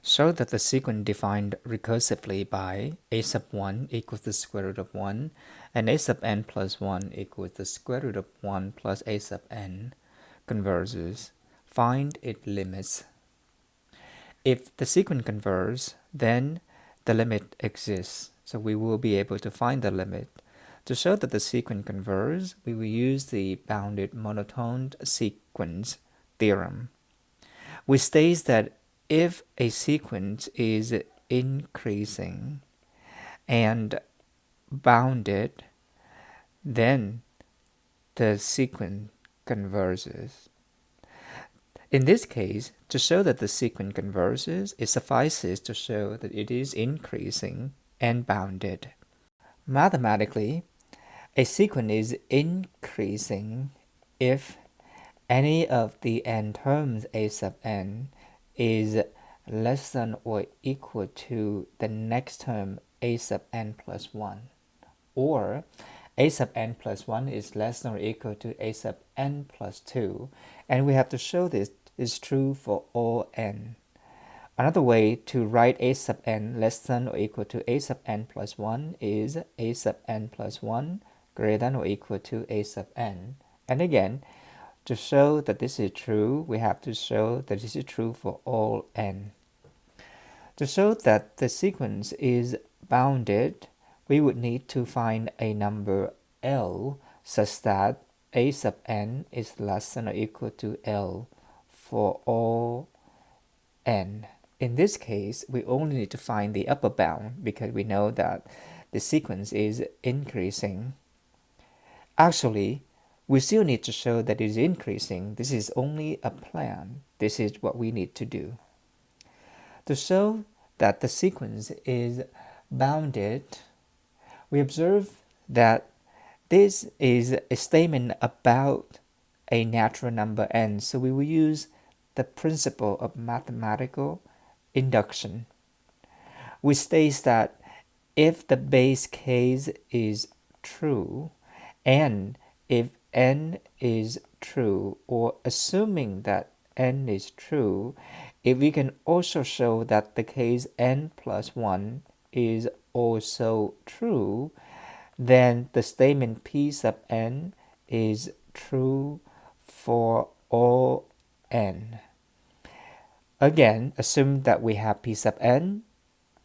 Show that the sequence defined recursively by a sub 1 equals the square root of 1 and a sub n plus 1 equals the square root of 1 plus a sub n converges. Find its limits. If the sequence converges, then the limit exists. So we will be able to find the limit. To show that the sequence converges, we will use the bounded monotone sequence theorem, which states that if a sequence is increasing and bounded, then the sequence converges. In this case, to show that the sequence converges, it suffices to show that it is increasing and bounded. Mathematically, a sequence is increasing if any of the n terms a sub n is less than or equal to the next term a sub n plus 1, or a sub n plus 1 is less than or equal to a sub n plus 2, and we have to show this is true for all n. Another way to write a sub n less than or equal to a sub n plus 1 is a sub n plus 1 greater than or equal to a sub n. And again, to show that this is true, we have to show that this is true for all n. To show that the sequence is bounded, we would need to find a number L such that a sub n is less than or equal to L for all n. In this case, we only need to find the upper bound because we know that the sequence is increasing. Actually, we still need to show that it is increasing. This is only a plan. This is what we need to do. To show that the sequence is bounded, we observe that this is a statement about a natural number n, so we will use the principle of mathematical induction, which states that if the base case is true, and if n is true, or assuming that n is true, if we can also show that the case n plus 1 is also true, then the statement p sub n is true for all n. Again, assume that we have p sub n.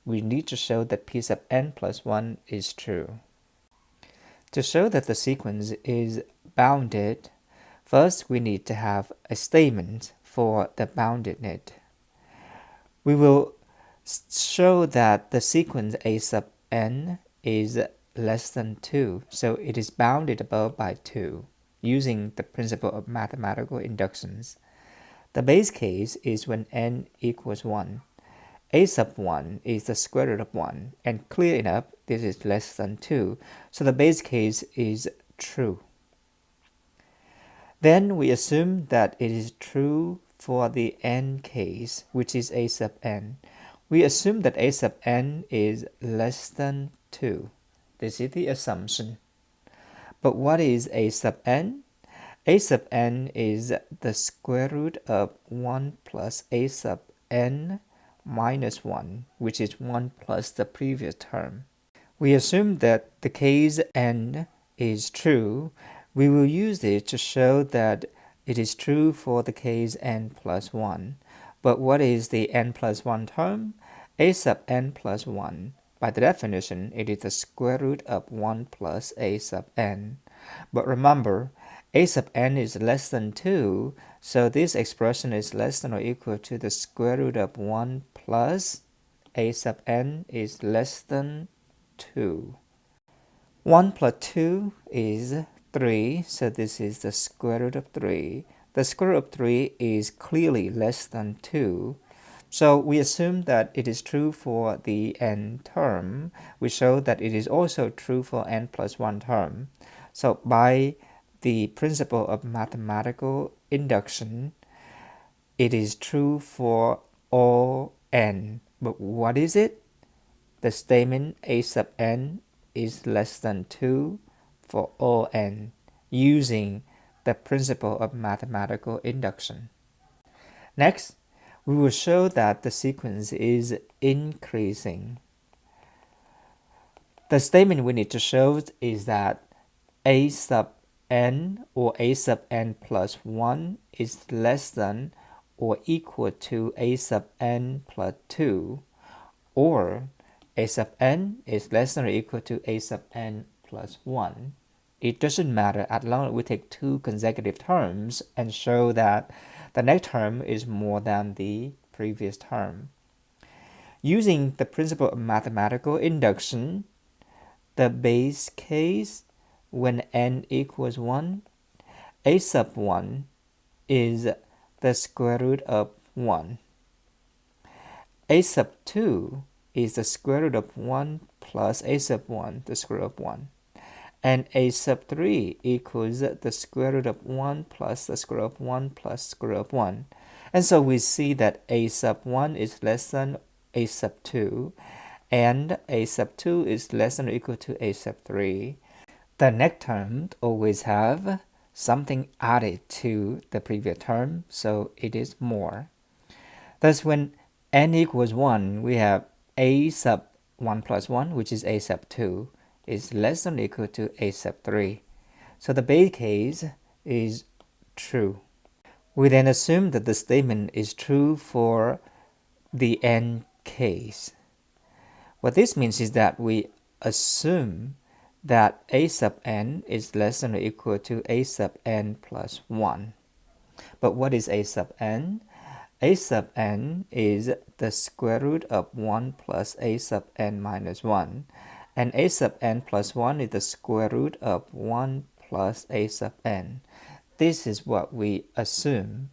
We need to show that p sub n plus 1 is true. To show that the sequence is bounded, first we need to have a statement for the boundedness. We will show that the sequence a sub n is less than 2, so it is bounded above by 2, using the principle of mathematical inductions. The base case is when n equals 1. A sub 1 is the square root of 1, and clear enough, this is less than 2, so the base case is true. Then we assume that it is true for the n case, which is a sub n. We assume that a sub n is less than 2. This is the assumption. But what is a sub n? A sub n is the square root of 1 plus a sub n minus 1, which is 1 plus the previous term. We assume that the case n is true. We will use it to show that it is true for the case n plus 1. But what is the n plus 1 term? A sub n plus 1. By the definition, it is the square root of 1 plus a sub n. But remember, a sub n is less than 2, so this expression is less than or equal to the square root of 1 plus a sub n is less than 2. 1 plus 2 is 3, so this is the square root of 3. The square root of 3 is clearly less than 2. So we assume that it is true for the n term. We show that it is also true for n plus 1 term. So by the principle of mathematical induction, it is true for all n. But what is it? The statement a sub n is less than 2 for all n, using the principle of mathematical induction. Next, we will show that the sequence is increasing. The statement we need to show is that a sub n or a sub n plus 1 is less than or equal to a sub n plus 2, or a sub n is less than or equal to a sub n plus 1. It doesn't matter as long as we take two consecutive terms and show that the next term is more than the previous term. Using the principle of mathematical induction, the base case when n equals 1, a sub 1 is the square root of 1. A sub 2 is the square root of 1 plus a sub 1, the square root of 1. And a sub 3 equals the square root of 1 plus the square root of 1 plus square root of 1. And so we see that a sub 1 is less than a sub 2, and a sub 2 is less than or equal to a sub 3. The next term always have something added to the previous term, so it is more. Thus, when n equals 1, we have a sub 1 plus 1, which is a sub 2, is less than or equal to a sub 3. So the base case is true. We then assume that the statement is true for the n case. What this means is that we assume that a sub n is less than or equal to a sub n plus 1. But what is a sub n? A sub n is the square root of 1 plus a sub n minus 1. And a sub n plus 1 is the square root of 1 plus a sub n. This is what we assume.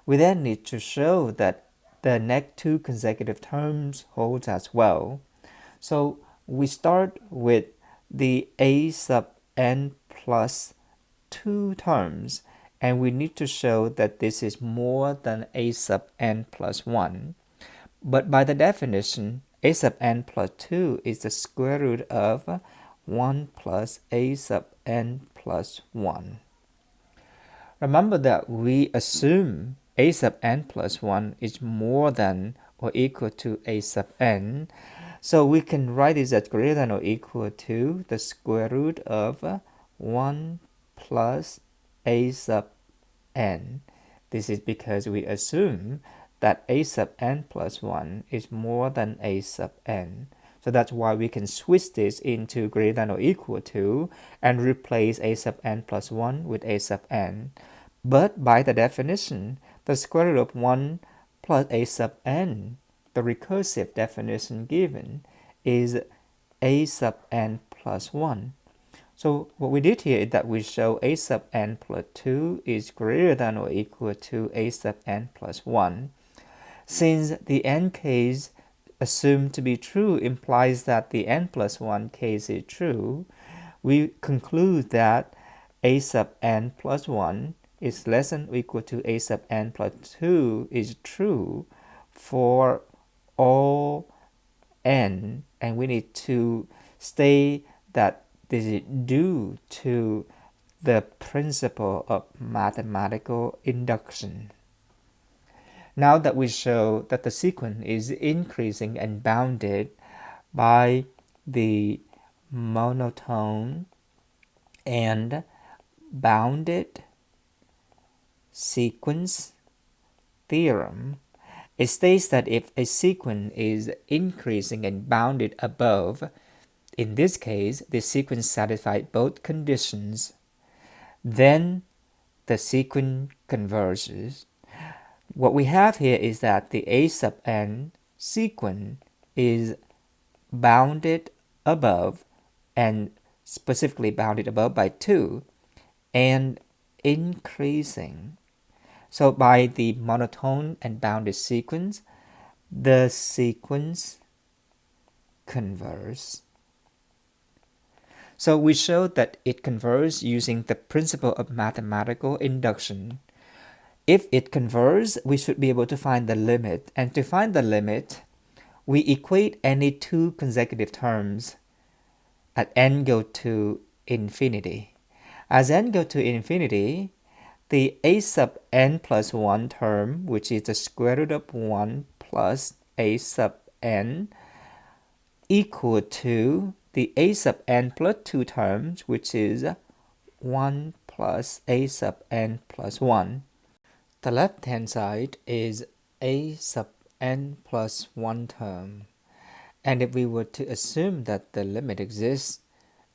We then need to show that the next two consecutive terms hold as well. So we start with the a sub n plus 2 terms, and we need to show that this is more than a sub n plus 1. But by the definition, a sub n plus 2 is the square root of 1 plus a sub n plus 1. Remember that we assume a sub n plus 1 is more than or equal to a sub n. So we can write this as greater than or equal to the square root of 1 plus a sub n. This is because we assume that a sub n plus 1 is more than a sub n. So that's why we can switch this into greater than or equal to and replace a sub n plus 1 with a sub n. But by the definition, the square root of 1 plus a sub n, the recursive definition given, is a sub n plus 1. So what we did here is that we show a sub n plus 2 is greater than or equal to a sub n plus 1. Since the n case assumed to be true implies that the n plus 1 case is true, we conclude that a sub n plus 1 is less than or equal to a sub n plus 2 is true for all n, and we need to state that this is due to the principle of mathematical induction. Now that we show that the sequence is increasing and bounded by the monotone and bounded sequence theorem, it states that if a sequence is increasing and bounded above, in this case, the sequence satisfies both conditions, then the sequence converges. What we have here is that the a sub n sequence is bounded above, and specifically bounded above by 2, and increasing. So by the monotone and bounded sequence, the sequence converges. So we showed that it converges using the principle of mathematical induction. If it converges, we should be able to find the limit. And to find the limit, we equate any two consecutive terms at n go to infinity. As n go to infinity, the a sub n plus 1 term, which is the square root of 1 plus a sub n, equal to the a sub n plus 2 terms, which is 1 plus a sub n plus 1. The left-hand side is a sub n plus 1 term. And if we were to assume that the limit exists,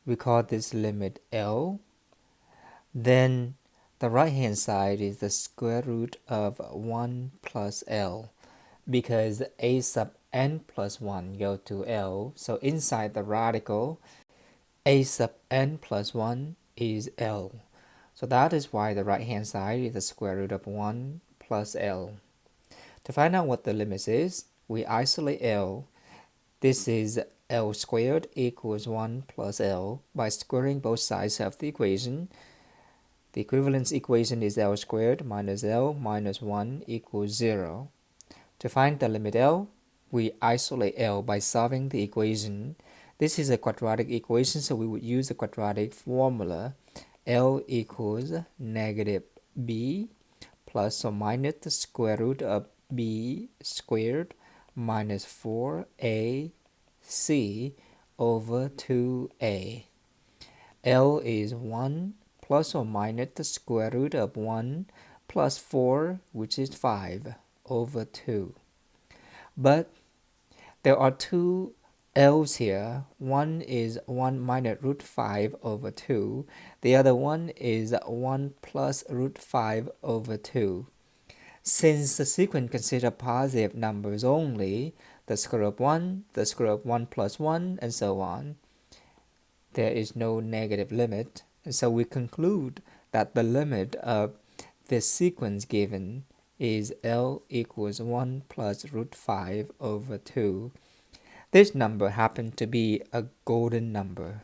we call this limit L, then the right-hand side is the square root of 1 plus L, because a sub n plus 1 go to L, so inside the radical, a sub n plus 1 is L. So that is why the right-hand side is the square root of 1 plus L. To find out what the limit is, we isolate L. This is L squared equals 1 plus L by squaring both sides of the equation. The equivalence equation is L squared minus L minus 1 equals 0. To find the limit L, we isolate L by solving the equation. This is a quadratic equation, so we would use the quadratic formula. L equals negative b plus or minus the square root of b squared minus 4ac over 2a. L is 1 plus or minus the square root of 1 plus 4, which is 5, over 2. But there are two L's here. One is 1 minus root 5 over 2. The other one is 1 plus root 5 over 2. Since the sequence consists of positive numbers only, the square root of 1, the square root of 1 plus 1, and so on, there is no negative limit. And so we conclude that the limit of this sequence given is L equals 1 plus root 5 over 2. This number happened to be a golden number.